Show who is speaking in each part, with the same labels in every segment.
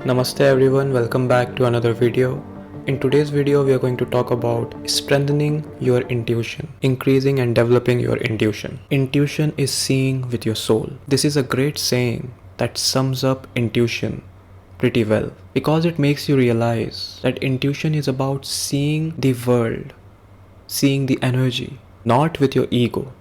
Speaker 1: Namaste everyone, welcome back to another video. In today's video, we are going to talk about strengthening your intuition, increasing and developing your intuition. Intuition is seeing with your soul. This is a great saying that sums up intuition pretty well because it makes you realize that intuition is about seeing the world, seeing the energy, not with your ego,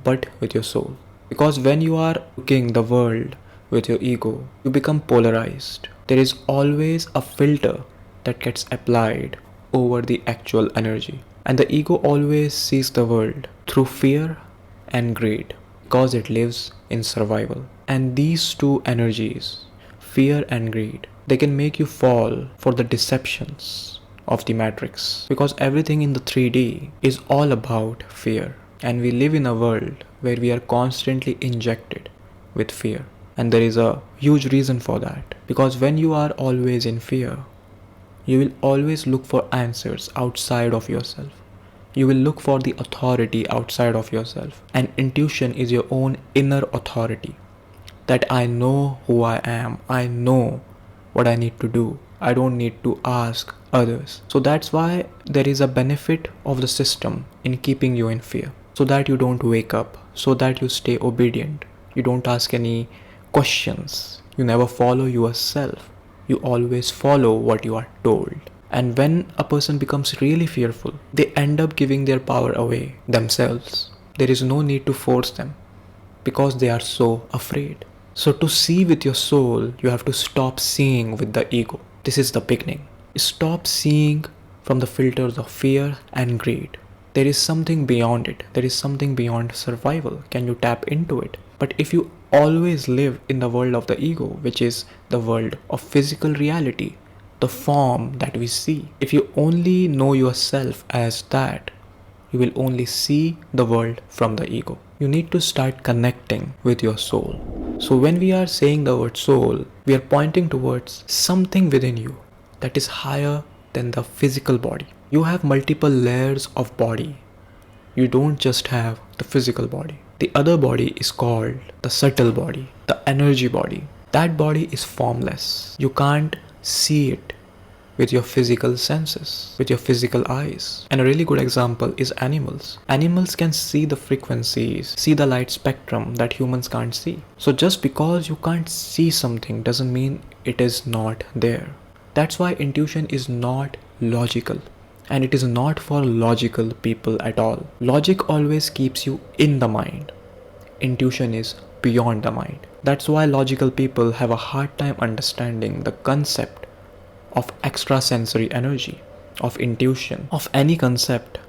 Speaker 1: but with your soul. Because when you are looking the world with your ego, you become polarized. There is always a filter that gets applied over the actual energy. And the ego always sees the world through fear and greed because it lives in survival. And these two energies, fear and greed, they can make you fall for the deceptions of the matrix because everything in the 3D is all about fear. And we live in a world where we are constantly injected with fear. And there is a huge reason for that. Because when you are always in fear, you will always look for answers outside of yourself. You will look for the authority outside of yourself. And intuition is your own inner authority. That I know who I am. I know what I need to do. I don't need to ask others. So that's why there is a benefit of the system in keeping you in fear. So that you don't wake up. So that you stay obedient. You don't ask any questions. You never follow yourself. You always follow what you are told. And when a person becomes really fearful, they end up giving their power away themselves. There is no need to force them because they are so afraid. So to see with your soul, you have to stop seeing with the ego. This is the beginning. Stop seeing from the filters of fear and greed. There is something beyond it. There is something beyond survival. Can you tap into it? But if you always live in the world of the ego, which is the world of physical reality, the form that we see, if you only know yourself as that, you will only see the world from the ego. You need to start connecting with your soul. So when we are saying the word soul, we are pointing towards something within you that is higher than the physical body. You have multiple layers of body. You don't just have the physical body. The other body is called the subtle body, the energy body. That body is formless. You can't see it with your physical senses, with your physical eyes. And a really good example is animals. Animals can see the frequencies, see the light spectrum that humans can't see. So just because you can't see something doesn't mean it is not there. That's why intuition is not logical. And it is not for logical people at all. Logic always keeps you in the mind. Intuition is beyond the mind. That's why logical people have a hard time understanding the concept of extrasensory energy, of intuition, of any concept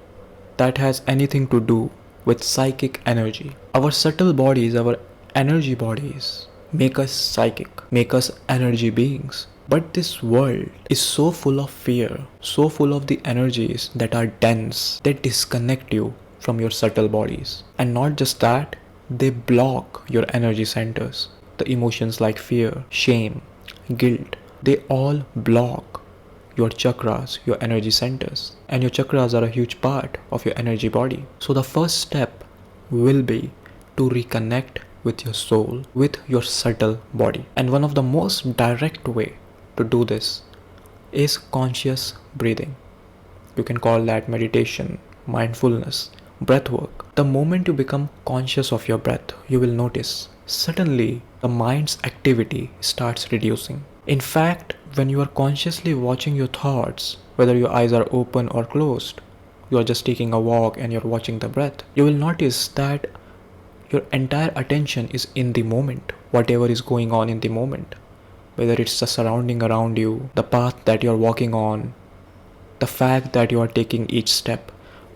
Speaker 1: that has anything to do with psychic energy. Our subtle bodies, our energy bodies, make us psychic, make us energy beings. But this world is so full of fear, so full of the energies that are dense, they disconnect you from your subtle bodies. And not just that, they block your energy centers. The emotions like fear, shame, guilt, they all block your chakras, your energy centers. And your chakras are a huge part of your energy body. So the first step will be to reconnect with your soul, with your subtle body. And one of the most direct way to do this is conscious breathing. You can call that meditation, mindfulness, breath work. The moment you become conscious of your breath, you will notice suddenly the mind's activity starts reducing. In fact, when you are consciously watching your thoughts, whether your eyes are open or closed, you are just taking a walk and you're watching the breath, you will notice that your entire attention is in the moment, whatever is going on in the moment. Whether it's the surrounding around you, the path that you're walking on, the fact that you are taking each step,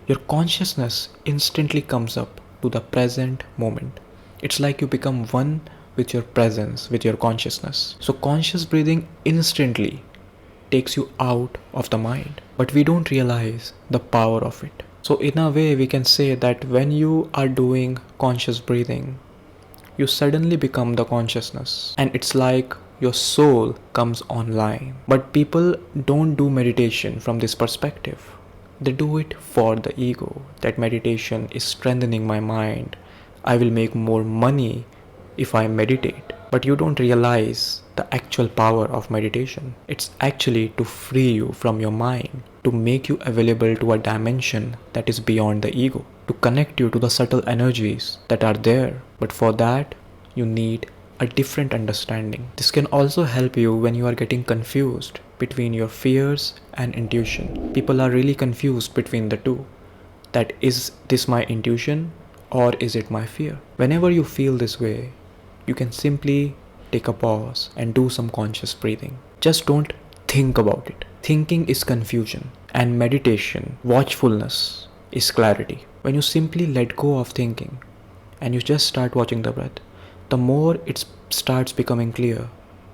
Speaker 1: your consciousness instantly comes up to the present moment. It's like you become one with your presence, with your consciousness. So conscious breathing instantly takes you out of the mind. But we don't realize the power of it. So in a way, we can say that when you are doing conscious breathing, you suddenly become the consciousness. And it's like your soul comes online. But people don't do meditation from this perspective. They do it for the ego, that meditation is strengthening my mind. I will make more money if I meditate. But you don't realize the actual power of meditation. It's actually to free you from your mind, to make you available to a dimension that is beyond the ego, to connect you to the subtle energies that are there. But for that, you need a different understanding. This can also help you when you are getting confused between your fears and intuition. People are really confused between the two. That is this my intuition or is it my fear? Whenever you feel this way, you can simply take a pause and do some conscious breathing. Just don't think about it. Thinking is confusion, and meditation, watchfulness, is clarity. When you simply let go of thinking and you just start watching the breath, the more it starts becoming clear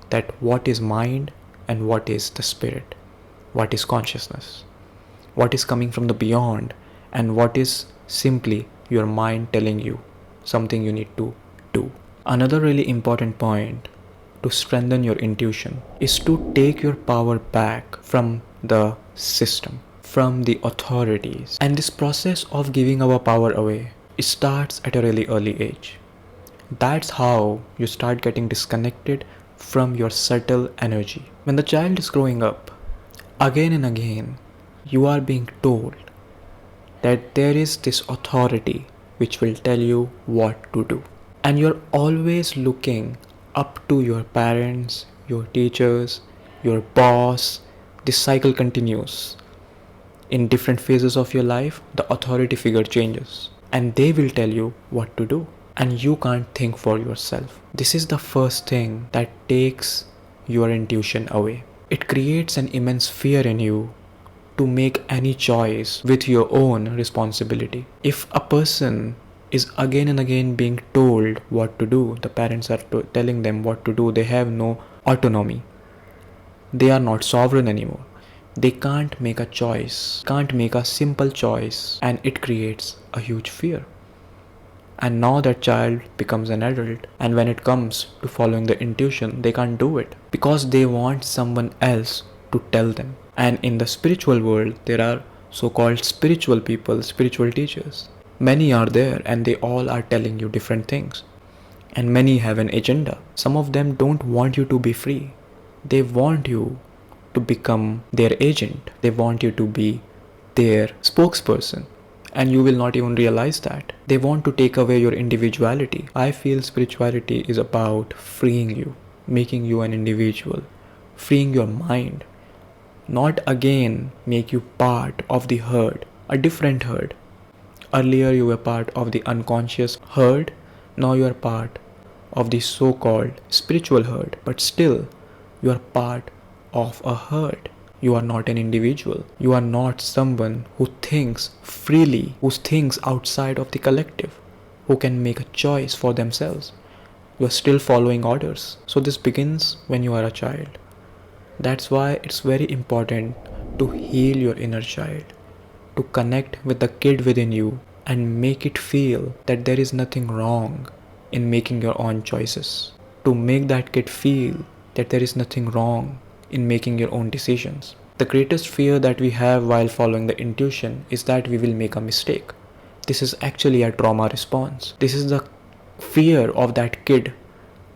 Speaker 1: that what is mind and what is the spirit, what is consciousness, what is coming from the beyond, and what is simply your mind telling you something you need to do. Another really important point to strengthen your intuition is to take your power back from the system, from the authorities. And this process of giving our power away, it starts at a really early age. That's how you start getting disconnected from your subtle energy. When the child is growing up, again and again, you are being told that there is this authority which will tell you what to do. And you're always looking up to your parents, your teachers, your boss. This cycle continues. In different phases of your life, the authority figure changes and they will tell you what to do. And you can't think for yourself. This is the first thing that takes your intuition away. It creates an immense fear in you to make any choice with your own responsibility. If a person is again and again being told what to do, the parents are telling them what to do, they have no autonomy. They are not sovereign anymore. They can't make a choice, can't make a simple choice, and it creates a huge fear. And now that child becomes an adult, and when it comes to following the intuition, they can't do it because they want someone else to tell them. And in the spiritual world, there are so-called spiritual people, spiritual teachers. Many are there and they all are telling you different things. And many have an agenda. Some of them don't want you to be free. They want you to become their agent. They want you to be their spokesperson. And you will not even realize that. They want to take away your individuality. I feel spirituality is about freeing you, making you an individual, freeing your mind. Not again make you part of the herd, a different herd. Earlier you were part of the unconscious herd, now you are part of the so-called spiritual herd, but still you are part of a herd. You are not an individual. You are not someone who thinks freely, who thinks outside of the collective, who can make a choice for themselves. You are still following orders. So this begins when you are a child. That's why it's very important to heal your inner child, to connect with the kid within you and make it feel that there is nothing wrong in making your own choices, to make that kid feel that there is nothing wrong in making your own decisions. The greatest fear that we have while following the intuition is that we will make a mistake. This is actually a trauma response. This is the fear of that kid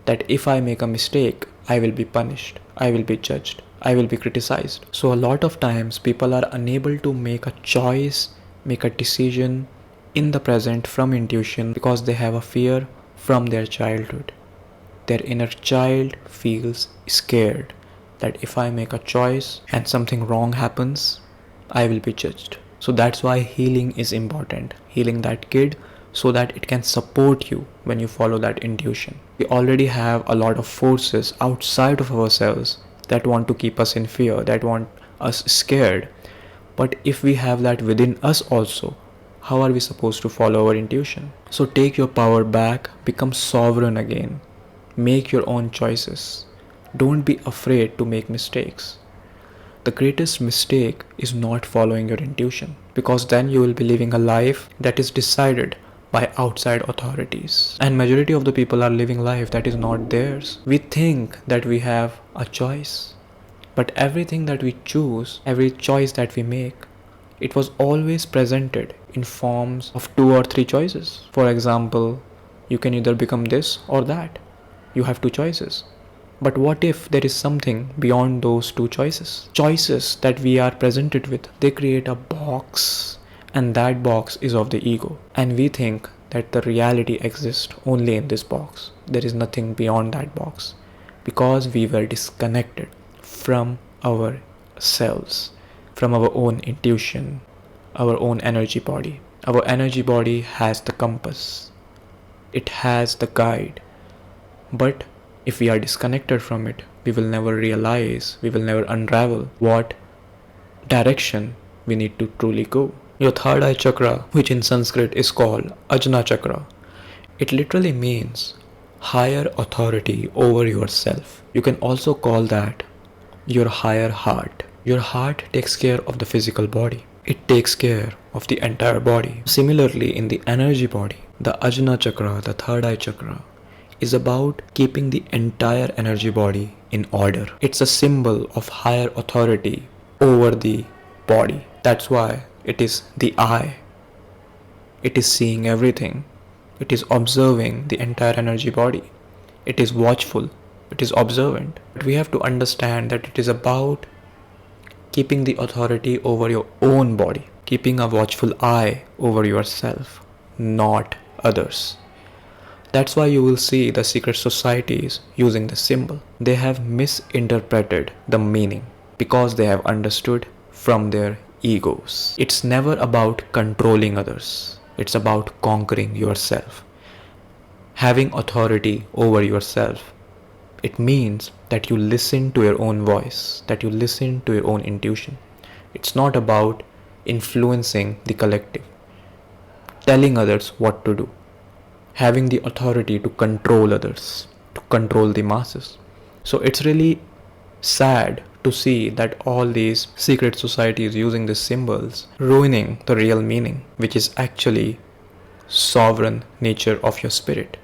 Speaker 1: that if I make a mistake, I will be punished, I will be judged, I will be criticized. So a lot of times people are unable to make a choice, make a decision in the present from intuition because they have a fear from their childhood. Their inner child feels scared that if I make a choice and something wrong happens, I will be judged. So that's why healing is important. Healing that kid so that it can support you when you follow that intuition. We already have a lot of forces outside of ourselves that want to keep us in fear, that want us scared. But if we have that within us also, how are we supposed to follow our intuition? So take your power back, become sovereign again. Make your own choices. Don't be afraid to make mistakes. The greatest mistake is not following your intuition, because then you will be living a life that is decided by outside authorities. And majority of the people are living life that is not theirs. We think that we have a choice, but everything that we choose, every choice that we make, it was always presented in forms of 2 or 3 choices. For example, you can either become this or that. You have two choices. But what if there is something beyond those two choices? Choices that we are presented with, they create a box, and that box is of the ego. And we think that the reality exists only in this box. There is nothing beyond that box because we were disconnected from ourselves, from our own intuition, our own energy body. Our energy body has the compass, it has the guide, but if we are disconnected from it, we will never realize, we will never unravel what direction we need to truly go. Your third eye chakra, which in Sanskrit is called Ajna chakra, it literally means higher authority over yourself. You can also call that your higher heart. Your heart takes care of the physical body. It takes care of the entire body. Similarly, in the energy body, the Ajna chakra, the third eye chakra, is about keeping the entire energy body in order. It's a symbol of higher authority over the body. That's why it is the eye. It is seeing everything. It is observing the entire energy body. It is watchful. It is observant. But we have to understand that it is about keeping the authority over your own body, keeping a watchful eye over yourself, not others. That's why you will see the secret societies using this symbol. They have misinterpreted the meaning because they have understood from their egos. It's never about controlling others. It's about conquering yourself. Having authority over yourself. It means that you listen to your own voice, that you listen to your own intuition. It's not about influencing the collective, telling others what to do, having the authority to control others, to control the masses. So it's really sad to see that all these secret societies using these symbols ruining the real meaning, which is actually sovereign nature of your spirit,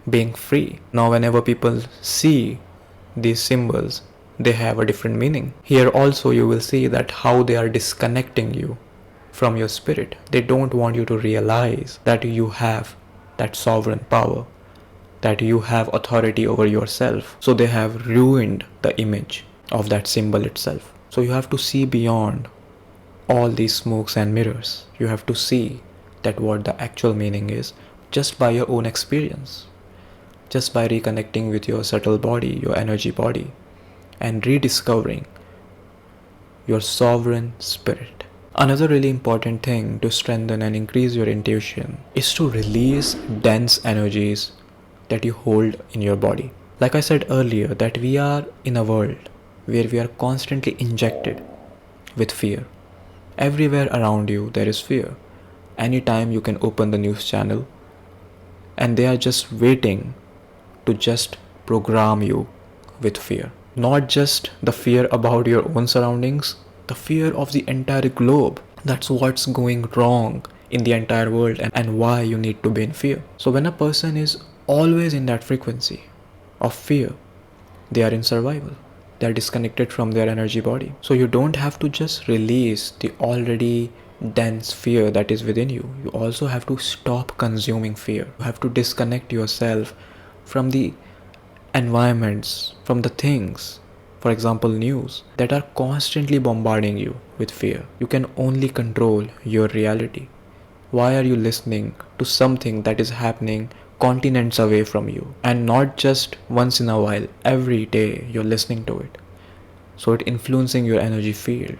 Speaker 1: being free. Now whenever people see these symbols, they have a different meaning. Here also you will see that how they are disconnecting you from your spirit. They don't want you to realize that you have that sovereign power, that you have authority over yourself. So they have ruined the image of that symbol itself. So you have to see beyond all these smokes and mirrors. You have to see that what the actual meaning is just by your own experience, just by reconnecting with your subtle body, your energy body, and rediscovering your sovereign spirit. Another really important thing to strengthen and increase your intuition is to release dense energies that you hold in your body. Like I said earlier, that we are in a world where we are constantly injected with fear. Everywhere around you there is fear. Anytime you can open the news channel and they are just waiting to just program you with fear. Not just the fear about your own surroundings, the fear of the entire globe. That's what's going wrong in the entire world and why you need to be in fear. So when a person is always in that frequency of fear, they are in survival. They are disconnected from their energy body. So you don't have to just release the already dense fear that is within you. You also have to stop consuming fear. You have to disconnect yourself from the environments, from the things, for example news, that are constantly bombarding you with fear. You can only control your reality. Why are you listening to something that is happening continents away from you, and not just once in a while, every day you're listening to it? So it influencing your energy field,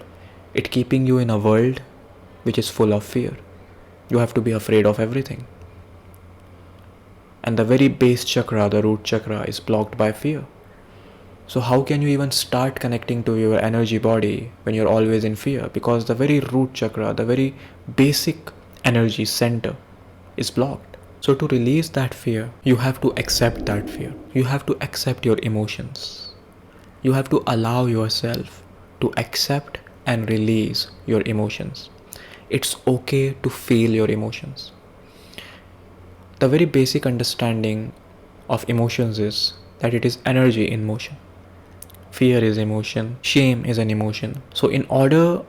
Speaker 1: it keeping you in a world which is full of fear. You have to be afraid of everything. And the very base chakra, the root chakra, is blocked by fear. So how can you even start connecting to your energy body when you're always in fear? Because the very root chakra, the very basic energy center is blocked. So to release that fear, you have to accept that fear. You have to accept your emotions. You have to allow yourself to accept and release your emotions. It's okay to feel your emotions. The very basic understanding of emotions is that it is energy in motion. Fear is emotion, shame is an emotion. So in order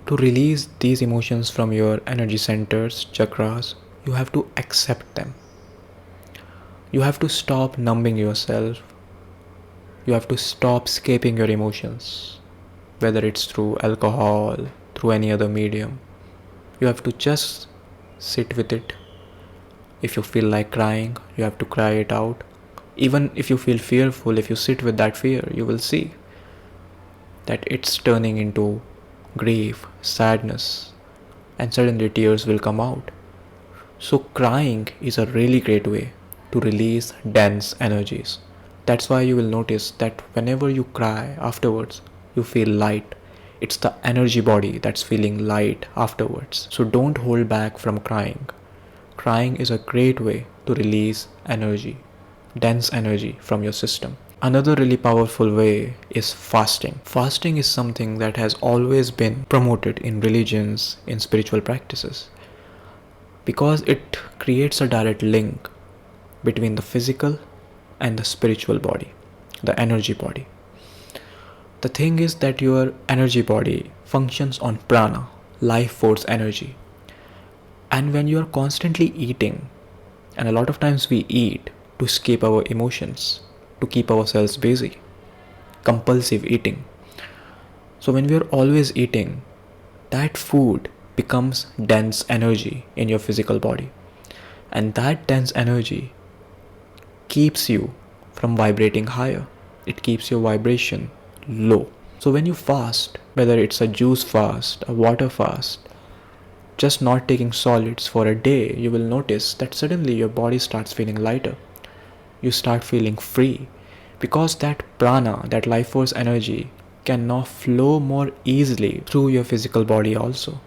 Speaker 1: to release these emotions from your energy centers, chakras, you have to accept them. You have to stop numbing yourself. You have to stop escaping your emotions, whether it's through alcohol, through any other medium. You have to just sit with it. If you feel like crying, you have to cry it out. Even if you feel fearful, if you sit with that fear, you will see that it's turning into grief, sadness, and suddenly tears will come out. So, crying is a really great way to release dense energies. That's why you will notice that whenever you cry afterwards, you feel light. It's the energy body that's feeling light afterwards. So, don't hold back from crying. Crying is a great way to release energy, dense energy from your system. Another really powerful way is fasting. Fasting is something that has always been promoted in religions, in spiritual practices, because it creates a direct link between the physical and the spiritual body, the energy body. The thing is that your energy body functions on prana, life force energy. And when you are constantly eating, and a lot of times we eat to escape our emotions, to keep ourselves busy, compulsive eating. So when we are always eating, that food becomes dense energy in your physical body. And that dense energy keeps you from vibrating higher. It keeps your vibration low. So when you fast, whether it's a juice fast, a water fast, just not taking solids for a day, you will notice that suddenly your body starts feeling lighter. You start feeling free, because that prana, that life force energy, can now flow more easily through your physical body also.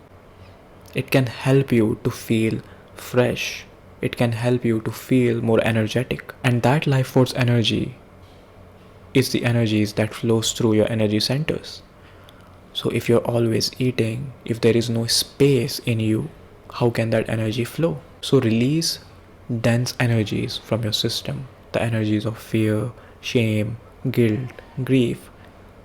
Speaker 1: It can help you to feel fresh. It can help you to feel more energetic. And that life force energy is the energies that flows through your energy centers. So if you're always eating, if there is no space in you, how can that energy flow? So release dense energies from your system, the energies of fear, shame, guilt, grief,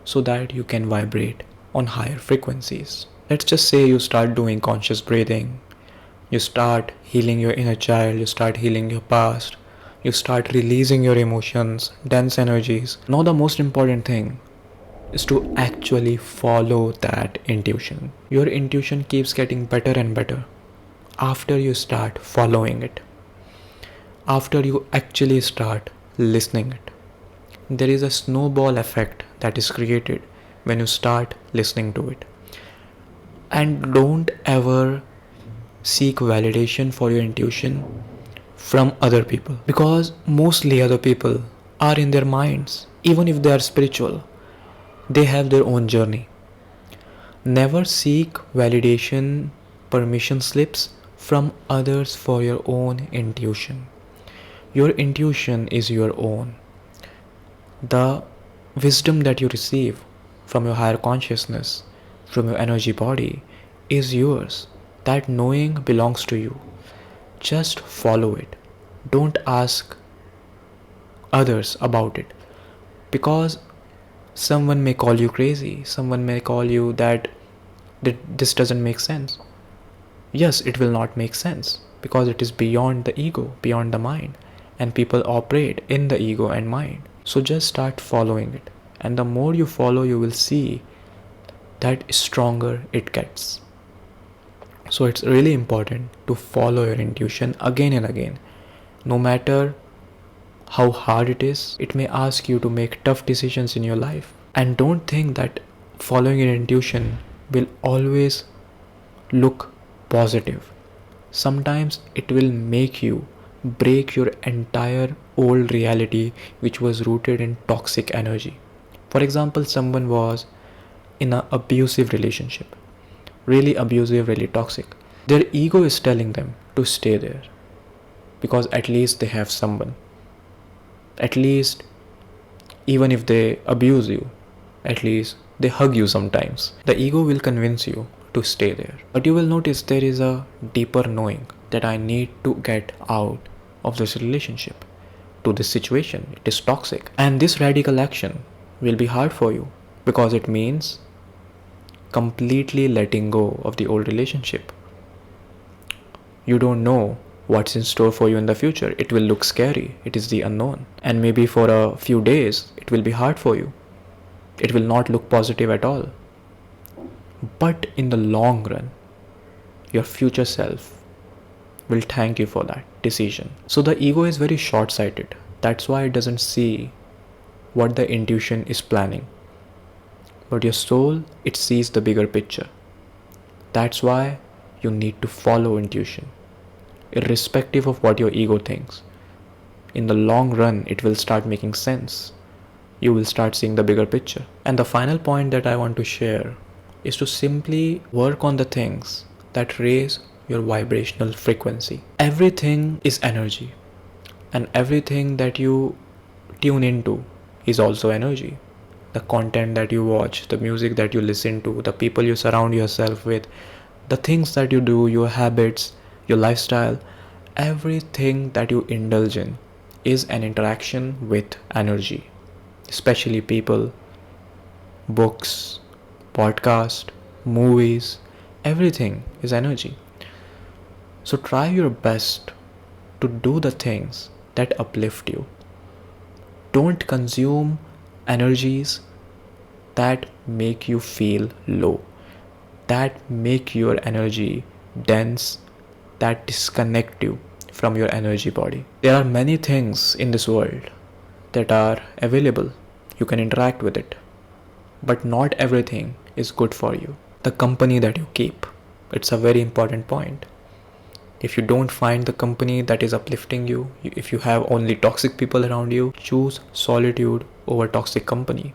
Speaker 1: so that you can vibrate on higher frequencies. Let's just say you start doing conscious breathing, you start healing your inner child, you start healing your past, you start releasing your emotions, dense energies. Now, the most important thing is to actually follow that intuition. Your intuition keeps getting better and better after you start following it, after you actually start listening it. There is a snowball effect that is created when you start listening to it. And don't ever seek validation for your intuition from other people, because mostly other people are in their minds. Even if they are spiritual, they have their own journey. Never seek validation, permission slips from others for your own intuition. Your intuition is your own. The wisdom that you receive from your higher consciousness, from your energy body, is yours. That knowing belongs to you. Just follow it. Don't ask others about it, because someone may call you crazy, someone may call you that this doesn't make sense. Yes, it will not make sense, because it is beyond the ego, beyond the mind, and people operate in the ego and mind. So just start following it, and the more you follow, you will see that stronger it gets. So it's really important to follow your intuition again and again. No matter how hard it is, it may ask you to make tough decisions in your life. And don't think that following your intuition will always look positive. Sometimes it will make you break your entire old reality, which was rooted in toxic energy. For example, someone was in an abusive relationship, really abusive, really toxic. Their ego is telling them to stay there, because at least they have someone. At least, even if they abuse you, at least they hug you sometimes. The ego will convince you to stay there. But you will notice there is a deeper knowing that I need to get out of this relationship, to this situation. It is toxic. And this radical action will be hard for you, because it means completely letting go of the old relationship. You don't know what's in store for you in the future. It will look scary. It is the unknown. And maybe for a few days, it will be hard for you. It will not look positive at all. But in the long run, your future self will thank you for that decision. So the ego is very short-sighted. That's why it doesn't see what the intuition is planning. But your soul, it sees the bigger picture. That's why you need to follow intuition, irrespective of what your ego thinks. In the long run, it will start making sense. You will start seeing the bigger picture. And the final point that I want to share is to simply work on the things that raise your vibrational frequency. Everything is energy, and everything that you tune into is also energy. The content that you watch, the music that you listen to, the people you surround yourself with, the things that you do, your habits, your lifestyle, everything that you indulge in is an interaction with energy, especially people, books, podcast, movies, everything is energy. So try your best to do the things that uplift you. Don't consume energies that make you feel low, that make your energy dense, that disconnect you from your energy body. There are many things in this world that are available. You can interact with it, but not everything is good for you. The company that you keep, it's a very important point. If you don't find the company that is uplifting you, if you have only toxic people around you, choose solitude over toxic company.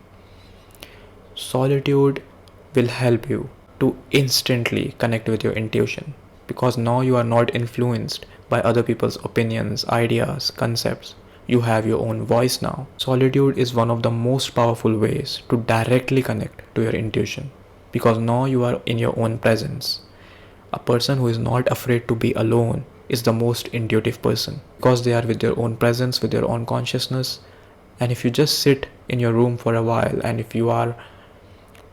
Speaker 1: Solitude will help you to instantly connect with your intuition, because now you are not influenced by other people's opinions, ideas, concepts. You have your own voice now. Solitude is one of the most powerful ways to directly connect to your intuition, because now you are in your own presence. A person who is not afraid to be alone is the most intuitive person, because they are with their own presence, with their own consciousness. And if you just sit in your room for a while, and if you are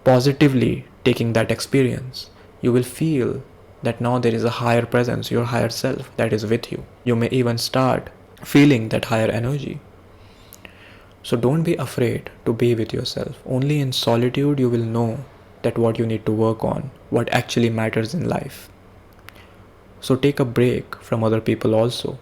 Speaker 1: positively taking that experience, you will feel that now there is a higher presence, your higher self, that is with you. You may even start feeling that higher energy. So don't be afraid to be with yourself. Only in solitude you will know that what you need to work on, what actually matters in life. So take a break from other people also.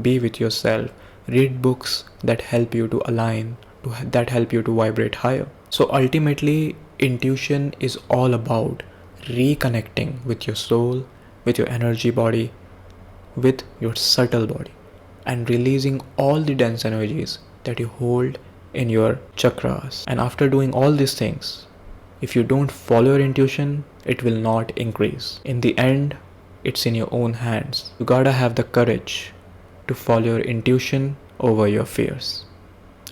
Speaker 1: Be with yourself. Read books that help you to align, that help you to vibrate higher. So ultimately, intuition is all about reconnecting with your soul, with your energy body, with your subtle body, and releasing all the dense energies that you hold in your chakras. And after doing all these things, if you don't follow your intuition, it will not increase. In the end, it's in your own hands. You gotta have the courage to follow your intuition over your fears.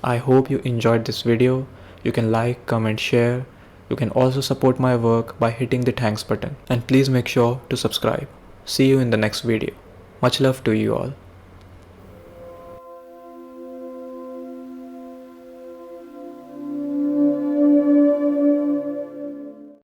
Speaker 1: I hope you enjoyed this video. You can like, comment, share. You can also support my work by hitting the thanks button. And please make sure to subscribe. See you in the next video. Much love to you all.